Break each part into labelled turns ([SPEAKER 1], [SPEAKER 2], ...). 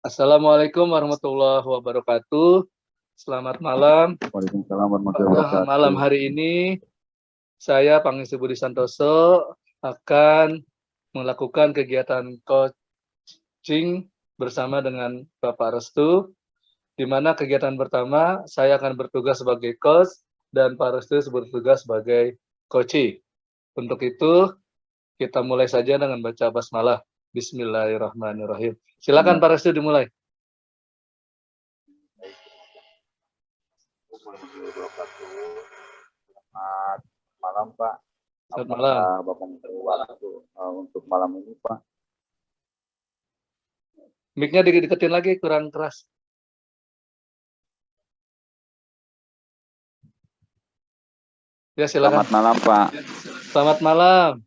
[SPEAKER 1] Assalamualaikum warahmatullahi wabarakatuh. Selamat malam.
[SPEAKER 2] Waalaikumsalam warahmatullahi wabarakatuh.
[SPEAKER 1] Malam hari ini saya Pangisi Budi Santoso akan melakukan kegiatan coaching bersama dengan Bapak Restu, di mana kegiatan pertama saya akan bertugas sebagai coach dan Pak Restu bertugas sebagai coachee. Untuk itu kita mulai saja dengan baca basmalah. Bismillahirrahmanirrahim. Silakan Pak Restu dimulai.
[SPEAKER 2] Selamat malam Pak.
[SPEAKER 1] Selamat malam.
[SPEAKER 2] Apakah Bapak mencari waktu untuk malam ini Pak?
[SPEAKER 1] Mic-nya diketin lagi, kurang keras. Ya, silakan.
[SPEAKER 2] Selamat malam Pak.
[SPEAKER 1] Selamat malam.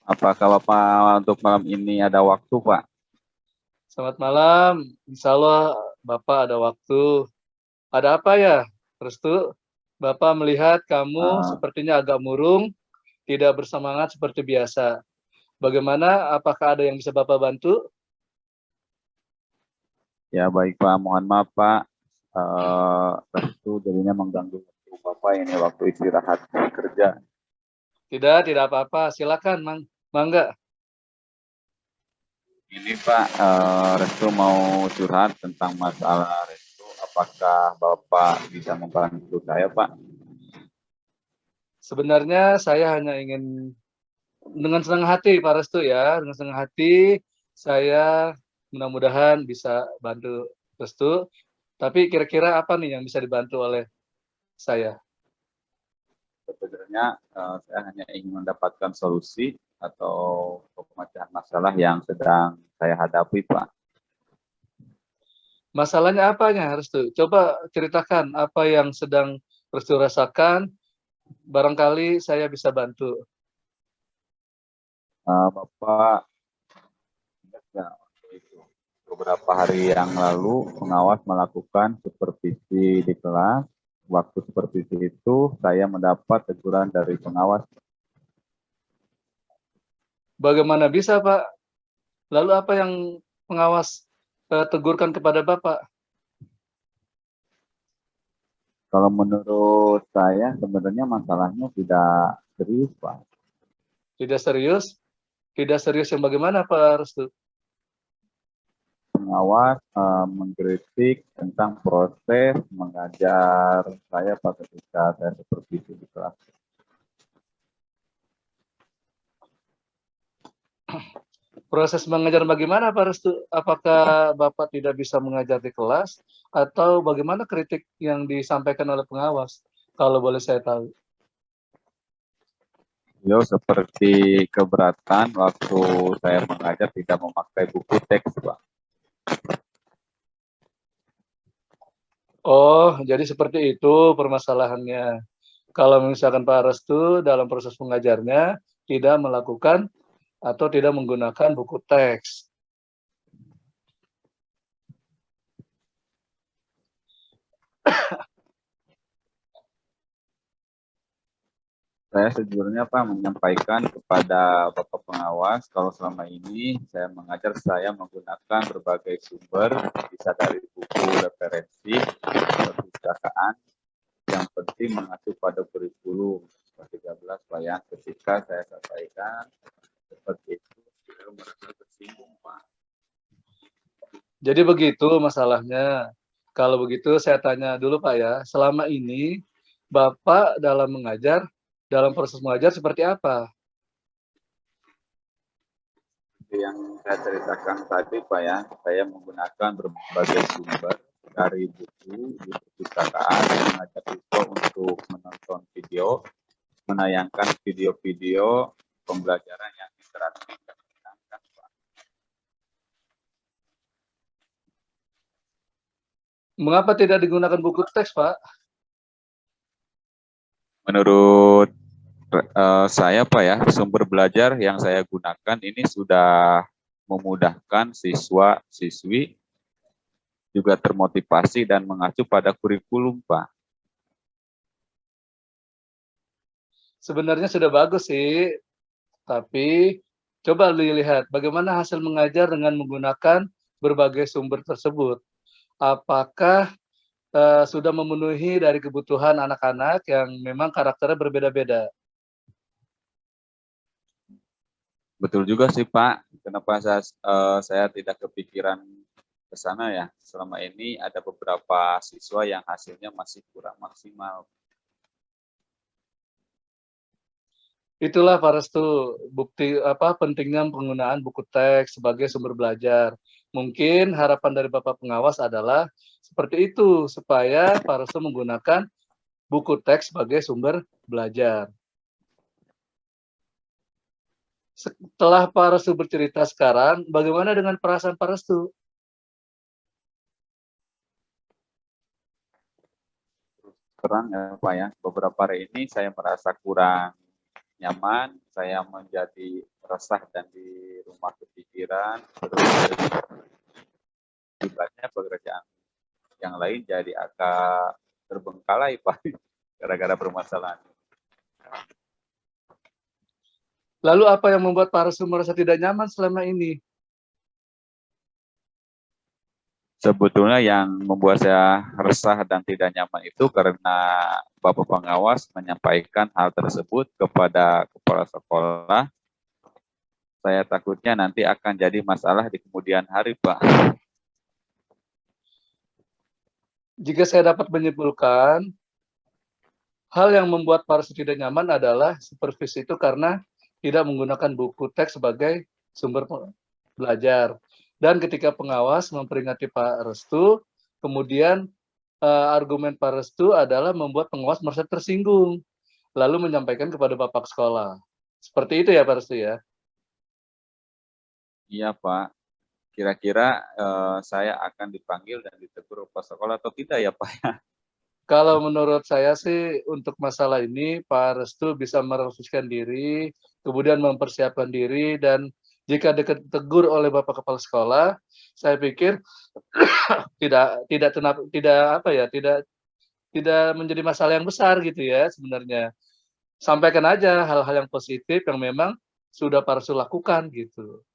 [SPEAKER 2] Apakah Bapak untuk malam ini ada waktu Pak?
[SPEAKER 1] Selamat malam. Insya Allah Bapak ada waktu. Ada apa ya, Restu? Bapak melihat kamu sepertinya agak murung, tidak bersemangat seperti biasa. Bagaimana? Apakah ada yang bisa Bapak bantu?
[SPEAKER 2] Ya baik Pak, mohon maaf Pak. Restu jadinya mengganggu waktu Bapak ini, waktu istirahat kerja.
[SPEAKER 1] Tidak apa-apa. Silakan, Mangga.
[SPEAKER 2] Ini Pak, Restu mau curhat tentang masalah Restu. Apakah Bapak bisa membantu saya Pak?
[SPEAKER 1] Sebenarnya saya hanya ingin dengan senang hati Pak Restu ya, dengan senang hati saya mudah-mudahan bisa bantu Restu. Tapi kira-kira apa nih yang bisa dibantu oleh saya?
[SPEAKER 2] Sebenarnya saya hanya ingin mendapatkan solusi atau pemecahan masalah yang sedang saya hadapi, Pak.
[SPEAKER 1] Masalahnya apanya Restu? Coba ceritakan apa yang sedang Restu rasakan. Barangkali saya bisa bantu.
[SPEAKER 2] Bapak, beberapa hari yang lalu pengawas melakukan supervisi di kelas. Waktu supervisi itu saya mendapat teguran dari pengawas.
[SPEAKER 1] Bagaimana bisa Pak? Lalu apa yang pengawas tegurkan kepada Bapak?
[SPEAKER 2] Kalau menurut saya sebenarnya masalahnya tidak serius, Pak.
[SPEAKER 1] Tidak serius? Tidak serius yang bagaimana Pak Restu?
[SPEAKER 2] Pengawas mengkritik tentang proses mengajar saya pada ketika saya supervisi di kelas.
[SPEAKER 1] Proses mengajar bagaimana Pak Restu? Apakah Bapak tidak bisa mengajar di kelas atau bagaimana kritik yang disampaikan oleh pengawas? Kalau boleh saya tahu.
[SPEAKER 2] Beliau seperti keberatan waktu saya mengajar tidak memakai buku teks, Pak.
[SPEAKER 1] Oh, jadi seperti itu permasalahannya. Kalau misalkan Pak Restu dalam proses mengajarnya tidak melakukan atau tidak menggunakan buku teks.
[SPEAKER 2] Saya sejujurnya Pak menyampaikan kepada Bapak pengawas kalau selama ini saya mengajar saya menggunakan berbagai sumber, bisa dari buku referensi, perpustakaan, yang penting mengacu pada kurikulum 13 Pak ya. Ketika saya sampaikan seperti itu, beliau merasa tersinggung Pak.
[SPEAKER 1] Jadi begitu masalahnya. Kalau begitu saya tanya dulu Pak ya, selama ini Bapak dalam mengajar, dalam proses mengajar seperti apa?
[SPEAKER 2] Yang saya ceritakan tadi Pak ya, saya menggunakan berbagai sumber dari buku, di perpustakaan, mengajak siswa untuk menonton video, menayangkan video-video pembelajaran yang interaktif.
[SPEAKER 1] Mengapa tidak digunakan buku teks Pak?
[SPEAKER 2] Menurut saya Pak ya, sumber belajar yang saya gunakan ini sudah memudahkan siswa-siswi juga termotivasi dan mengacu pada kurikulum Pak.
[SPEAKER 1] Sebenarnya sudah bagus sih, tapi coba dilihat bagaimana hasil mengajar dengan menggunakan berbagai sumber tersebut. Apakah sudah memenuhi dari kebutuhan anak-anak yang memang karakternya berbeda-beda?
[SPEAKER 2] Betul juga sih Pak. Kenapa saya tidak kepikiran ke sana ya? Selama ini ada beberapa siswa yang hasilnya masih kurang maksimal.
[SPEAKER 1] Itulah Pak Restu, bukti pentingnya penggunaan buku teks sebagai sumber belajar. Mungkin harapan dari Bapak pengawas adalah seperti itu, supaya Pak Restu menggunakan buku teks sebagai sumber belajar. Setelah Pak Restu bercerita sekarang, bagaimana dengan perasaan Pak Restu?
[SPEAKER 2] Terang ya Pak ya, beberapa hari ini saya merasa kurang nyaman, saya menjadi resah dan di rumah kepikiran, terus akibatnya pekerjaan yang lain jadi agak terbengkalai Pak, gara-gara permasalahan.
[SPEAKER 1] Lalu apa yang membuat Pak Restu merasa tidak nyaman selama ini?
[SPEAKER 2] Sebetulnya yang membuat saya resah dan tidak nyaman itu karena Bapak pengawas menyampaikan hal tersebut kepada kepala sekolah. Saya takutnya nanti akan jadi masalah di kemudian hari, Pak.
[SPEAKER 1] Jika saya dapat menyimpulkan, hal yang membuat Pak Restu tidak nyaman adalah supervisi itu karena tidak menggunakan buku teks sebagai sumber belajar. Dan ketika pengawas memperingati Pak Restu, kemudian argumen Pak Restu adalah membuat pengawas merasa tersinggung, lalu menyampaikan kepada Bapak sekolah. Seperti itu ya Pak Restu ya?
[SPEAKER 2] Iya, Pak. Kira-kira saya akan dipanggil dan ditegur kepala sekolah atau tidak ya, Pak?
[SPEAKER 1] Kalau menurut saya sih untuk masalah ini Pak Restu bisa merefleksikan diri, kemudian mempersiapkan diri dan jika ditegur oleh Bapak Kepala Sekolah, saya pikir tidak menjadi masalah yang besar gitu ya sebenarnya. Sampaikan aja hal-hal yang positif yang memang sudah Pak Restu lakukan gitu.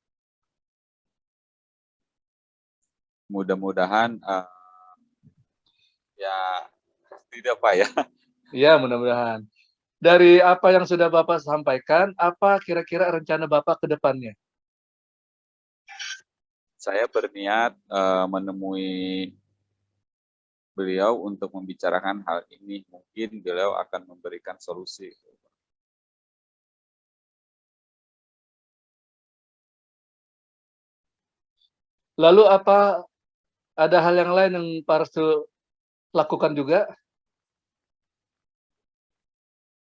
[SPEAKER 2] Mudah-mudahan ya tidak, Pak ya.
[SPEAKER 1] Iya, mudah-mudahan. Dari apa yang sudah Bapak sampaikan, apa kira-kira rencana Bapak ke depannya?
[SPEAKER 2] Saya berniat menemui beliau untuk membicarakan hal ini. Mungkin beliau akan memberikan solusi.
[SPEAKER 1] Lalu apa ada hal yang lain yang Pak Restu lakukan juga?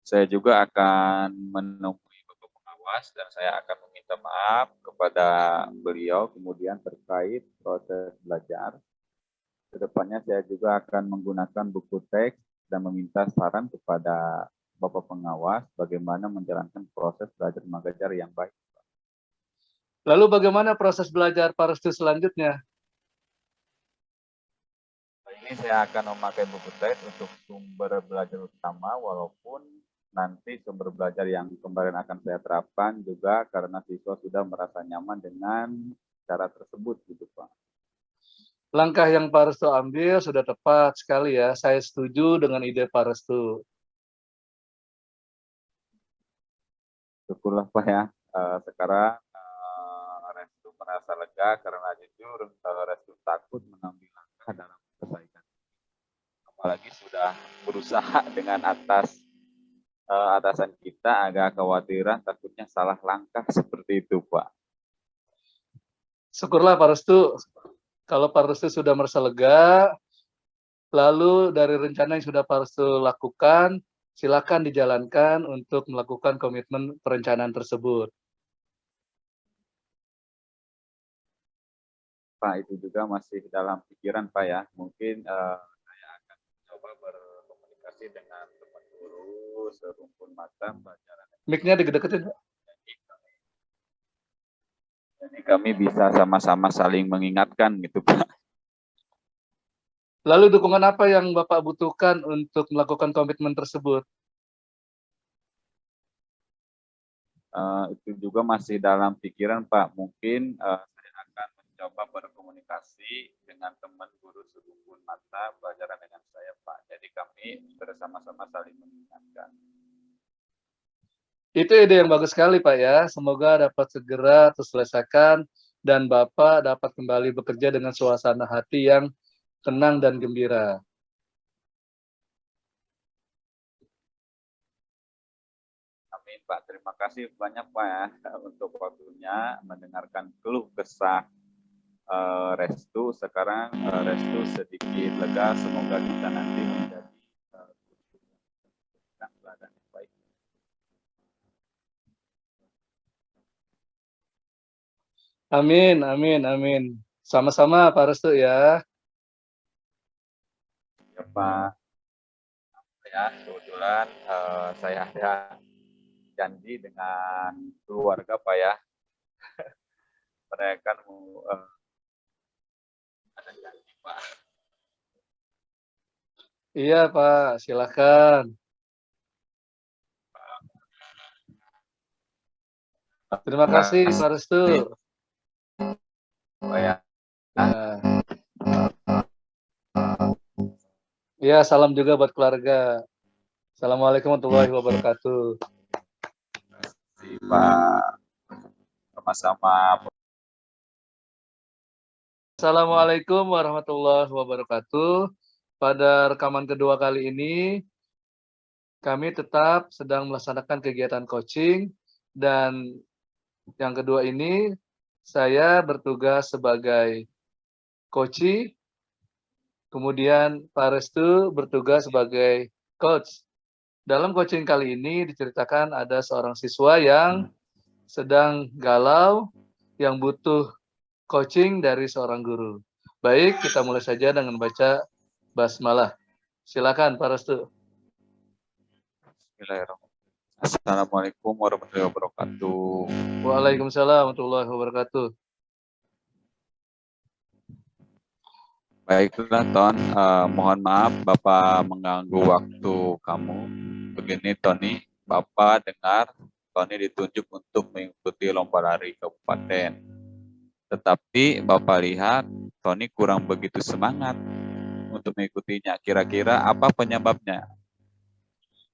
[SPEAKER 2] Saya juga akan menemui Bapak pengawas dan saya akan meminta maaf kepada beliau kemudian terkait proses belajar. Kedepannya saya juga akan menggunakan buku teks dan meminta saran kepada Bapak pengawas bagaimana menjalankan proses belajar mengajar yang baik.
[SPEAKER 1] Lalu bagaimana proses belajar Pak Restu selanjutnya?
[SPEAKER 2] Ini saya akan memakai buku teks untuk sumber belajar utama, walaupun nanti sumber belajar yang kemarin akan saya terapkan juga karena siswa sudah merasa nyaman dengan cara tersebut gitu Pak.
[SPEAKER 1] Langkah yang Pak Restu ambil sudah tepat sekali ya. Saya setuju dengan ide Pak Restu.
[SPEAKER 2] Syukurlah Pak ya. Sekarang Restu merasa lega karena jujur Restu takut mengambil langkah dalam perbaikan. Apalagi sudah berusaha dengan atasan kita agak kekhawatiran takutnya salah langkah seperti itu Pak.
[SPEAKER 1] Syukurlah Pak Restu. Kalau Pak Restu sudah merasa lega, lalu dari rencana yang sudah Pak Restu lakukan, silakan dijalankan untuk melakukan komitmen perencanaan tersebut.
[SPEAKER 2] Pak, itu juga masih dalam pikiran Pak ya. Mungkin saya akan coba berkomunikasi dengan teman guru serumpun mata pelajaran.
[SPEAKER 1] Mic-nya digedeketin, Pak.
[SPEAKER 2] Jadi kami bisa sama-sama saling mengingatkan gitu Pak.
[SPEAKER 1] Lalu dukungan apa yang Bapak butuhkan untuk melakukan komitmen tersebut?
[SPEAKER 2] Itu juga masih dalam pikiran Pak. Mungkin saya akan mencoba berkomunikasi berkomunikasi dengan teman guru serumpun mata pelajaran dengan saya, Pak. Jadi kami bersama-sama saling mengingatkan.
[SPEAKER 1] Itu ide yang bagus sekali, Pak ya. Semoga dapat segera terselesaikan dan Bapak dapat kembali bekerja dengan suasana hati yang tenang dan gembira.
[SPEAKER 2] Amin, Pak. Terima kasih banyak, Pak ya, untuk waktunya mendengarkan keluh kesah Restu. Sekarang Restu sedikit lega. Semoga kita nanti menjadi teladan yang baik.
[SPEAKER 1] Amin, amin, amin. Sama-sama Pak Restu ya.
[SPEAKER 2] Ya, Pak. Ya, kebetulan saya ada janji dengan keluarga, Pak ya. Mereka mau ada janji, Pak.
[SPEAKER 1] Iya Pak, silakan. Terima kasih Pak Restu.
[SPEAKER 2] Pak ya.
[SPEAKER 1] Ya, salam juga buat keluarga. Assalamualaikum warahmatullahi wabarakatuh.
[SPEAKER 2] Pak, sama-sama.
[SPEAKER 1] Assalamualaikum warahmatullahi wabarakatuh. Pada rekaman kedua kali ini, kami tetap sedang melaksanakan kegiatan coaching, dan yang kedua ini, saya bertugas sebagai coach, kemudian Pak Restu bertugas sebagai coach. Dalam coaching kali ini diceritakan ada seorang siswa yang sedang galau, yang butuh coaching dari seorang guru. Baik, kita mulai saja dengan baca basmalah. Silakan Pak Restu.
[SPEAKER 2] Bismillahirrahmanirrahim. Assalamualaikum warahmatullahi wabarakatuh.
[SPEAKER 1] Waalaikumsalam warahmatullahi wabarakatuh.
[SPEAKER 2] Baiklah, Ton. Mohon maaf Bapak mengganggu waktu kamu. Begini, Tony. Bapak dengar Tony ditunjuk untuk mengikuti lomba lari kabupaten. Tetapi Bapak lihat Tony kurang begitu semangat untuk mengikutinya. Kira-kira apa penyebabnya?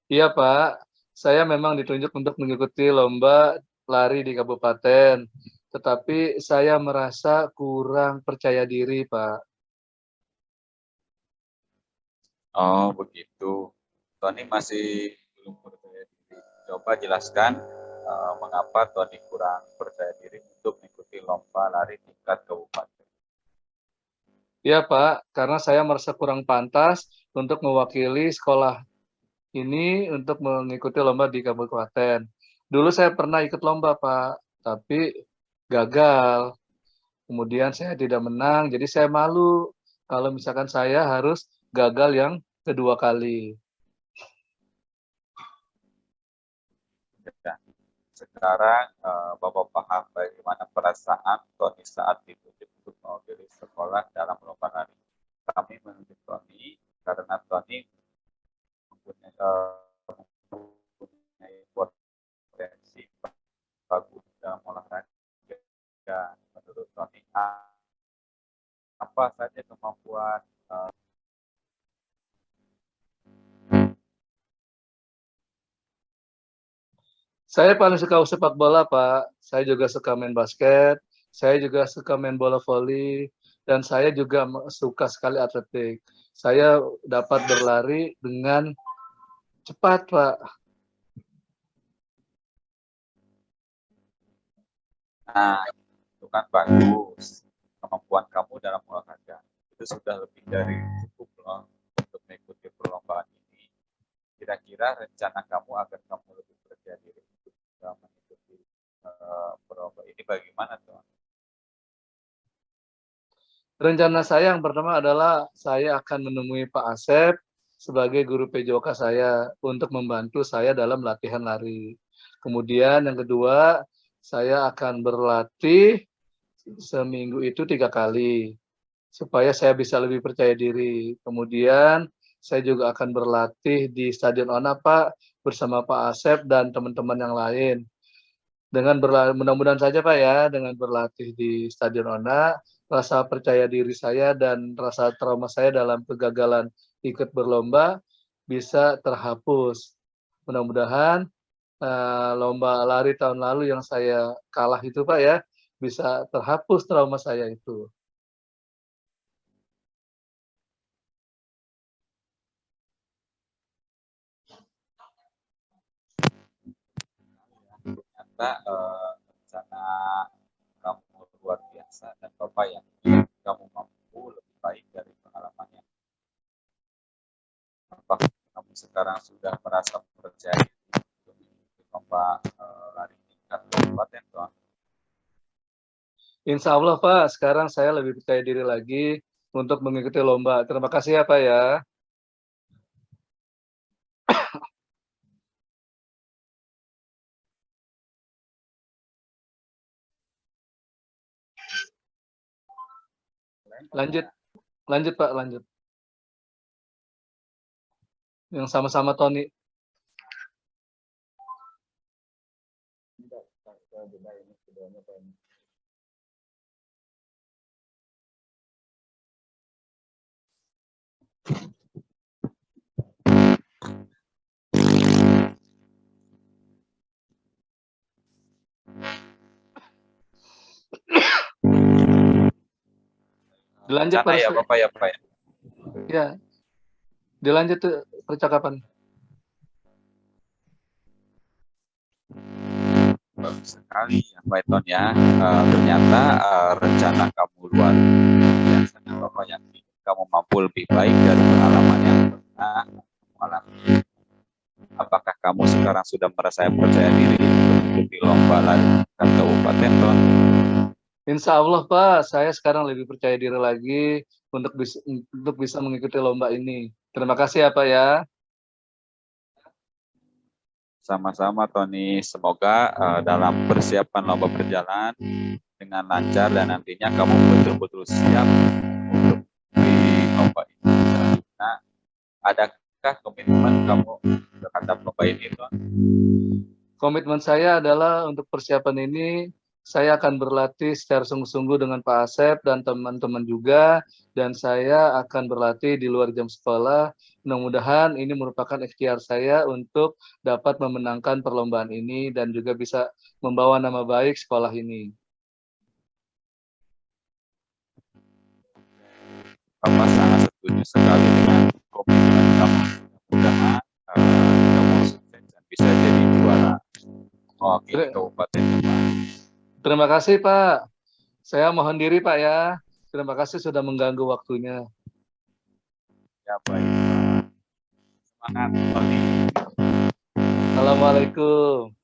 [SPEAKER 1] Iya Pak, saya memang ditunjuk untuk mengikuti lomba lari di kabupaten, tetapi saya merasa kurang percaya diri Pak.
[SPEAKER 2] Oh, begitu. Tony masih belum percaya diri. Coba jelaskan mengapa Tony kurang percaya diri untuk mengikuti lomba lari tingkat kabupaten.
[SPEAKER 1] Iya Pak, karena saya merasa kurang pantas untuk mewakili sekolah ini untuk mengikuti lomba di kabupaten. Dulu saya pernah ikut lomba Pak, tapi gagal. Kemudian saya tidak menang, jadi saya malu kalau misalkan saya harus gagal yang kedua kali.
[SPEAKER 2] Ya. Sekarang Bapak paham bagaimana perasaan Tony saat ditunjuk untuk mewakili sekolah dalam lomba lari. Kami menunjuk Tony karena Tony mempunyai potensi bagus dalam olahraga. Menurut Tony, apa saja kemampuan
[SPEAKER 1] Saya paling suka sepak bola, Pak. Saya juga suka main basket, saya juga suka main bola voli, dan saya juga suka sekali atletik. Saya dapat berlari dengan cepat, Pak.
[SPEAKER 2] Nah, itu kan bagus. Kemampuan kamu dalam olahraga itu sudah lebih dari cukup loh untuk mengikuti perlombaan ini. Kira-kira rencana kamu agar kamu lebih percaya diri untuk mengikuti perlombaan ini bagaimana, tuh?
[SPEAKER 1] Rencana saya yang pertama adalah saya akan menemui Pak Asep sebagai guru PJOK saya untuk membantu saya dalam latihan lari. Kemudian yang kedua, saya akan berlatih seminggu itu 3 kali supaya saya bisa lebih percaya diri. Kemudian saya juga akan berlatih di Stadion Ona Pak bersama Pak Asep dan teman-teman yang lain. Dengan mudah-mudahan saja Pak ya, dengan berlatih di Stadion Ona, rasa percaya diri saya dan rasa trauma saya dalam kegagalan ikut berlomba bisa terhapus. Mudah-mudahan lomba lari tahun lalu yang saya kalah itu Pak ya, bisa terhapus trauma saya itu.
[SPEAKER 2] Ternyata rencana kamu luar biasa dan Bapak yakin kamu mampu lebih baik dari pengalaman yang apakah kamu sekarang sudah merasa percaya diri untuk mengikuti lomba lari tingkat kabupaten Tuan?
[SPEAKER 1] Insya Allah Pak, sekarang saya lebih percaya diri lagi untuk mengikuti lomba. Terima kasih ya Pak ya. Lanjut, lanjut Pak, lanjut. Yang sama-sama Tony. Dilanjut
[SPEAKER 2] Rencana
[SPEAKER 1] Pak
[SPEAKER 2] ya
[SPEAKER 1] Restu.
[SPEAKER 2] Bapak ya Pak ya.
[SPEAKER 1] Ya, dilanjut tuh percakapan.
[SPEAKER 2] Bagus sekali ya Pak Eton ya. Ternyata rencana kamu luar biasa dan Bapak yakin kamu mampu lebih baik dari pengalaman yang pernah kamu alami. Apakah kamu sekarang sudah merasa percaya diri untuk mengikuti lomba lari tingkat kabupaten Ton?
[SPEAKER 1] Insya Allah Pak, saya sekarang lebih percaya diri lagi untuk bisa mengikuti lomba ini. Terima kasih ya Pak ya.
[SPEAKER 2] Sama-sama Tony, semoga dalam persiapan lomba berjalan dengan lancar dan nantinya kamu betul-betul siap untuk di lomba ini. Nah, adakah komitmen kamu terhadap lomba ini Ton?
[SPEAKER 1] Komitmen saya adalah untuk persiapan ini, saya akan berlatih secara sungguh-sungguh dengan Pak Asep dan teman-teman juga, dan saya akan berlatih di luar jam sekolah. Mudah-mudahan ini merupakan ikhtiar saya untuk dapat memenangkan perlombaan ini dan juga bisa membawa nama baik sekolah ini.
[SPEAKER 2] Bapak sangat setuju sekali dengan komitmen kamu. Mudah-mudahan kamu sukses dan bisa jadi juara mewakili kabupaten Demak.
[SPEAKER 1] Terima kasih Pak. Saya mohon diri Pak ya. Terima kasih sudah mengganggu waktunya.
[SPEAKER 2] Ya baik. Semangat Tony.
[SPEAKER 1] Assalamualaikum.